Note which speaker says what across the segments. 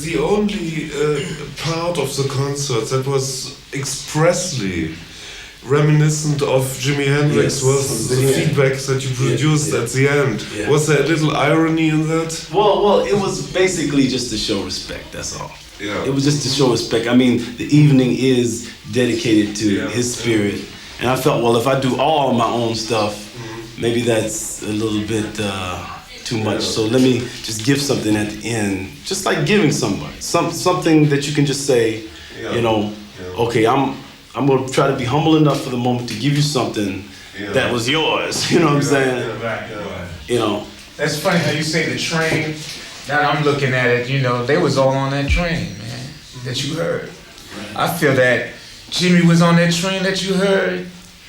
Speaker 1: the only part of the concert that was expressly reminiscent of Jimi Hendrix was the feedback that you produced at the end. Yeah. Was there a little irony in that?
Speaker 2: Well, it was basically just to show respect, that's all.
Speaker 1: Yeah.
Speaker 2: It was just to show respect. I mean, the evening is dedicated to his spirit. And I felt, well, if I do all my own stuff, maybe that's a little bit too much. So let me just give something at the end, just like giving somebody something that you can just say, you know, okay, I'm gonna try to be humble enough for the moment to give you something that was yours. You know what I'm saying?
Speaker 3: Right.
Speaker 2: You know.
Speaker 3: That's funny how you say the train. Now I'm looking at it, you know, they was all on that train, man, that you heard. I feel that Jimmy was on that train that you heard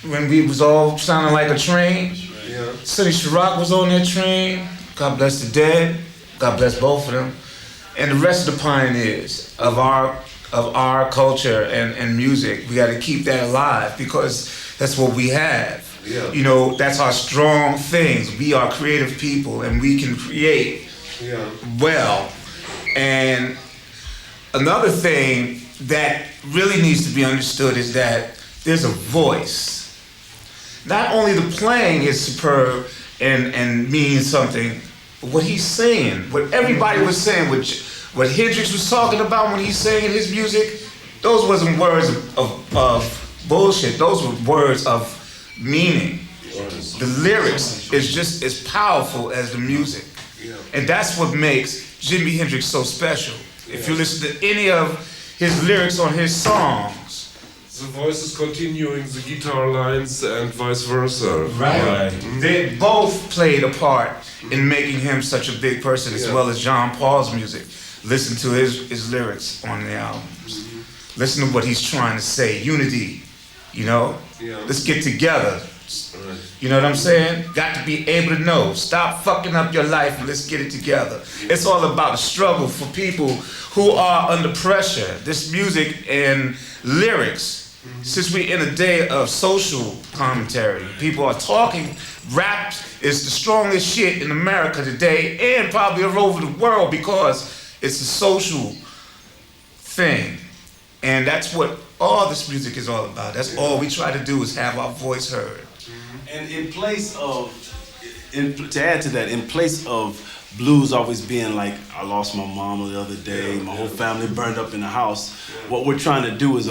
Speaker 3: when we was all sounding like a train. Sonny Chirac was on that train. God bless the dead. God bless both of them. And the rest of the pioneers of our culture and music, we got to keep that alive because that's what we have.
Speaker 1: Yeah.
Speaker 3: You know, that's our strong things. We are creative people and we can create well. And another thing that really needs to be understood is that there's a voice. Not only the playing is superb and means something, but what he's saying, what everybody was saying, what Hendrix was talking about when he's saying his music, those wasn't words of bullshit. Those were words of meaning. The lyrics is just as powerful as the music. And that's what makes Jimi Hendrix so special. If you listen to any of his lyrics on his songs,
Speaker 1: the voice is continuing the guitar lines and vice versa.
Speaker 3: Right. They both played a part in making him such a big person, as well as John Paul's music. Listen to his lyrics on the albums. Listen to what he's trying to say. Unity, you know? Let's get together. You know what I'm saying? Got to be able to know. Stop fucking up your life and let's get it together. It's all about a struggle for people who are under pressure. This music and lyrics, since we're in a day of social commentary, people are talking. Rap is the strongest shit in America today and probably all over the world because it's a social thing. And that's what all this music is all about. That's all we try to do is have our voice heard.
Speaker 2: And in place of, to add to that, in place of blues always being like, I lost my mama the other day, my whole family burned up in the house, what we're trying to do is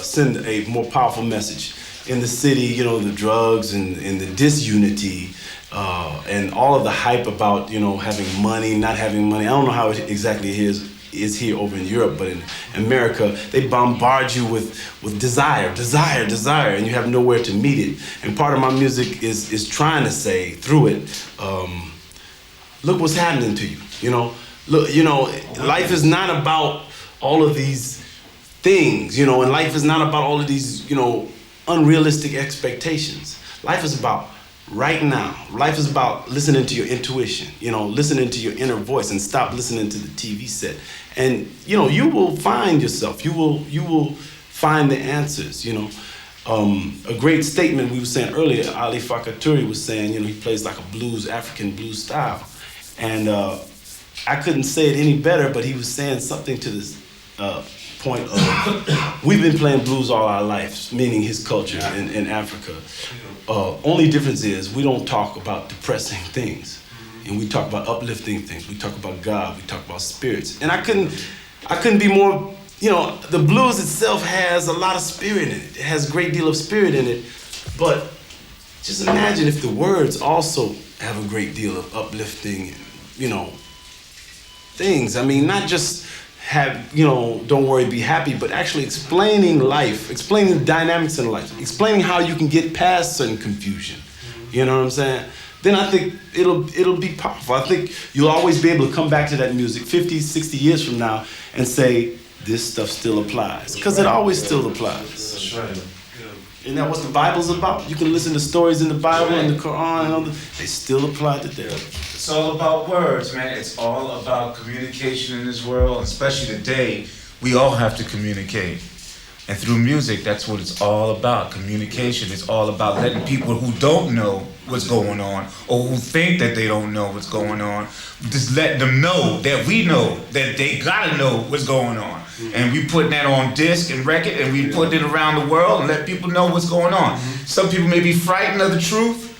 Speaker 2: send a more powerful message. In the city, you know, the drugs and the disunity and all of the hype about, you know, having money, not having money. I don't know how it exactly is here over in Europe, but in America, they bombard you with desire, and you have nowhere to meet it. And part of my music is trying to say through it, look what's happening to you. You know, look, you know, life is not about all of these things, you know, and life is not about all of these, you know, unrealistic expectations. Life is about right now. Life is about listening to your intuition, you know, listening to your inner voice and stop listening to the TV set. And, you know, you will find yourself. You will find the answers, you know. A great statement we were saying earlier, Ali Fakaturi was saying, you know, he plays like a blues, African blues style. And I couldn't say it any better, but he was saying something to this point of, we've been playing blues all our lives, meaning his culture in Africa. Only difference is we don't talk about depressing things, and we talk about uplifting things. We talk about God. We talk about spirits. And I couldn't be more. You know, the blues itself has a lot of spirit in it. It has a great deal of spirit in it. But just imagine if the words also have a great deal of uplifting, you know, things. I mean, not just have, you know, don't worry, be happy, but actually explaining life, explaining the dynamics in life, explaining how you can get past certain confusion. You know what I'm saying? Then I think it'll be powerful. I think you'll always be able to come back to that music 50, 60 years from now and say, this stuff still applies. Because it always still applies.
Speaker 3: That's right.
Speaker 2: Isn't that what the Bible's about? You can listen to stories in the Bible and the Quran and all that. They still apply today.
Speaker 3: It's all about words, man. It's all about communication in this world, especially today. We all have to communicate. And through music, that's what it's all about. Communication. It's all about letting people who don't know what's going on or who think that they don't know what's going on, just letting them know that we know that they gotta know what's going on. And we putting that on disc and record and we put it around the world and let people know what's going on. Some people may be frightened of the truth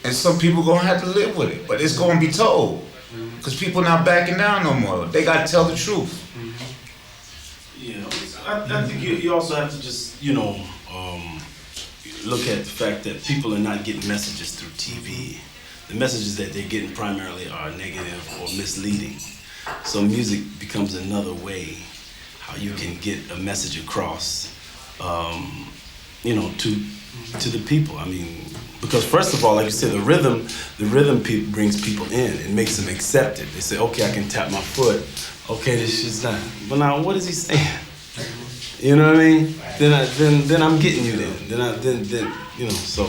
Speaker 3: and some people gonna have to live with it, but it's gonna be told. Because people not backing down no more. They gotta tell the truth.
Speaker 2: Yeah, I think you also have to just, look at the fact that people are not getting messages through TV. The messages that they're getting primarily are negative or misleading. So music becomes another way how you can get a message across, to the people. I mean, because first of all, like you said, the rhythm brings people in. It makes them accept it. They say, okay, I can tap my foot. Okay, this shit's done. But now, what is he saying? You know what I mean? Then I'm getting you then. So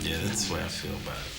Speaker 2: yeah, that's the way I feel about it.